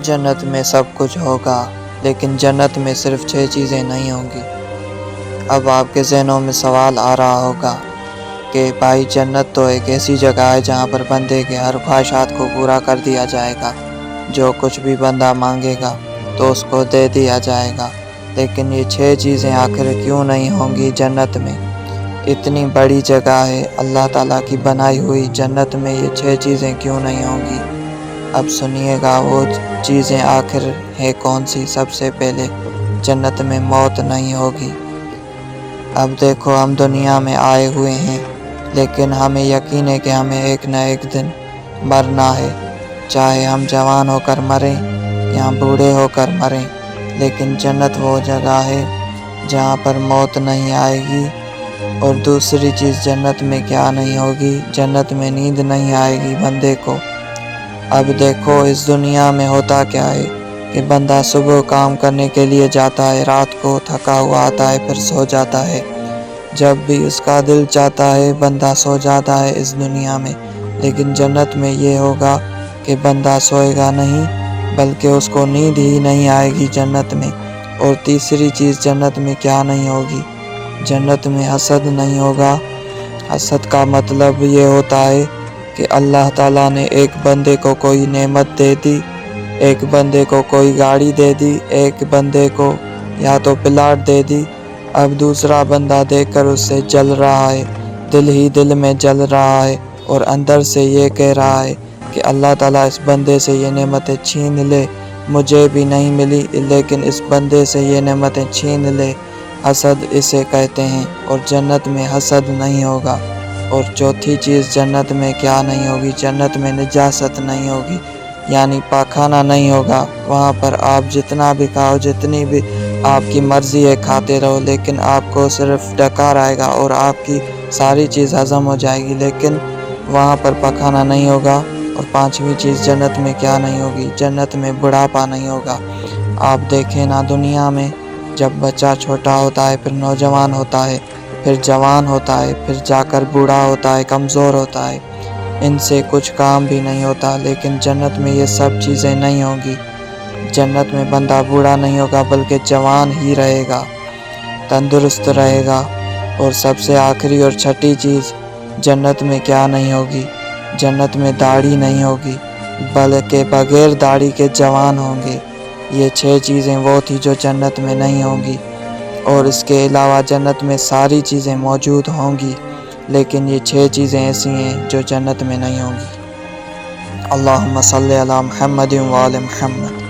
جنت میں سب کچھ ہوگا، لیکن جنت میں صرف 6 چیزیں نہیں ہوں گی۔ اب آپ کے ذہنوں میں سوال آ رہا ہوگا کہ بھائی جنت تو ایک ایسی جگہ ہے جہاں پر بندے کے ہر خواہشات کو پورا کر دیا جائے گا، جو کچھ بھی بندہ مانگے گا تو اس کو دے دیا جائے گا، لیکن یہ 6 چیزیں آخر کیوں نہیں ہوں گی جنت میں؟ اتنی بڑی جگہ ہے اللہ تعالیٰ کی بنائی ہوئی، جنت میں یہ 6 چیزیں کیوں نہیں ہوں گی؟ اب سنیے گا وہ چیزیں آخر ہے کون سی۔ سب سے پہلے جنت میں موت نہیں ہوگی۔ اب دیکھو ہم دنیا میں آئے ہوئے ہیں، لیکن ہمیں یقین ہے کہ ہمیں ایک نہ ایک دن مرنا ہے، چاہے ہم جوان ہو کر مریں یا بوڑھے ہو کر مریں، لیکن جنت وہ جگہ ہے جہاں پر موت نہیں آئے گی۔ اور دوسری چیز جنت میں کیا نہیں ہوگی؟ جنت میں نیند نہیں آئے گی بندے کو۔ اب دیکھو اس دنیا میں ہوتا کیا ہے کہ بندہ صبح کام کرنے کے لیے جاتا ہے، رات کو تھکا ہوا آتا ہے، پھر سو جاتا ہے۔ جب بھی اس کا دل چاہتا ہے بندہ سو جاتا ہے اس دنیا میں، لیکن جنت میں یہ ہوگا کہ بندہ سوئے گا نہیں، بلکہ اس کو نیند ہی نہیں آئے گی جنت میں۔ اور تیسری چیز جنت میں کیا نہیں ہوگی؟ جنت میں حسد نہیں ہوگا۔ حسد کا مطلب یہ ہوتا ہے کہ اللہ تعالیٰ نے ایک بندے کو کوئی نعمت دے دی، ایک بندے کو کوئی گاڑی دے دی، ایک بندے کو یا تو پلاٹ دے دی، اب دوسرا بندہ دیکھ کر اس سے جل رہا ہے، دل ہی دل میں جل رہا ہے، اور اندر سے یہ کہہ رہا ہے کہ اللہ تعالیٰ اس بندے سے یہ نعمتیں چھین لے، مجھے بھی نہیں ملی لیکن اس بندے سے یہ نعمتیں چھین لے۔ حسد اسے کہتے ہیں، اور جنت میں حسد نہیں ہوگا۔ اور چوتھی چیز جنت میں کیا نہیں ہوگی؟ جنت میں نجاست نہیں ہوگی، یعنی پاخانہ نہیں ہوگا۔ وہاں پر آپ جتنا بھی کھاؤ، جتنی بھی آپ کی مرضی ہے کھاتے رہو، لیکن آپ کو صرف ڈکار آئے گا اور آپ کی ساری چیز ہضم ہو جائے گی، لیکن وہاں پر پاخانہ نہیں ہوگا۔ اور پانچویں چیز جنت میں کیا نہیں ہوگی؟ جنت میں بڑھاپا نہیں ہوگا۔ آپ دیکھیں نا دنیا میں جب بچہ چھوٹا ہوتا ہے، پھر نوجوان ہوتا ہے، پھر جوان ہوتا ہے، پھر جا کر بوڑھا ہوتا ہے، کمزور ہوتا ہے، ان سے کچھ کام بھی نہیں ہوتا، لیکن جنت میں یہ سب چیزیں نہیں ہوں گی۔ جنت میں بندہ بوڑھا نہیں ہوگا بلکہ جوان ہی رہے گا، تندرست رہے گا۔ اور سب سے آخری اور چھٹی چیز جنت میں کیا نہیں ہوگی؟ جنت میں داڑھی نہیں ہوگی، بلکہ بغیر داڑھی کے جوان ہوں گے۔ یہ 6 چیزیں وہ تھی جو جنت میں نہیں ہوں گی، اور اس کے علاوہ جنت میں ساری چیزیں موجود ہوں گی، لیکن یہ 6 چیزیں ایسی ہیں جو جنت میں نہیں ہوں گی۔ اللہم صلی علی محمد و آل محمد۔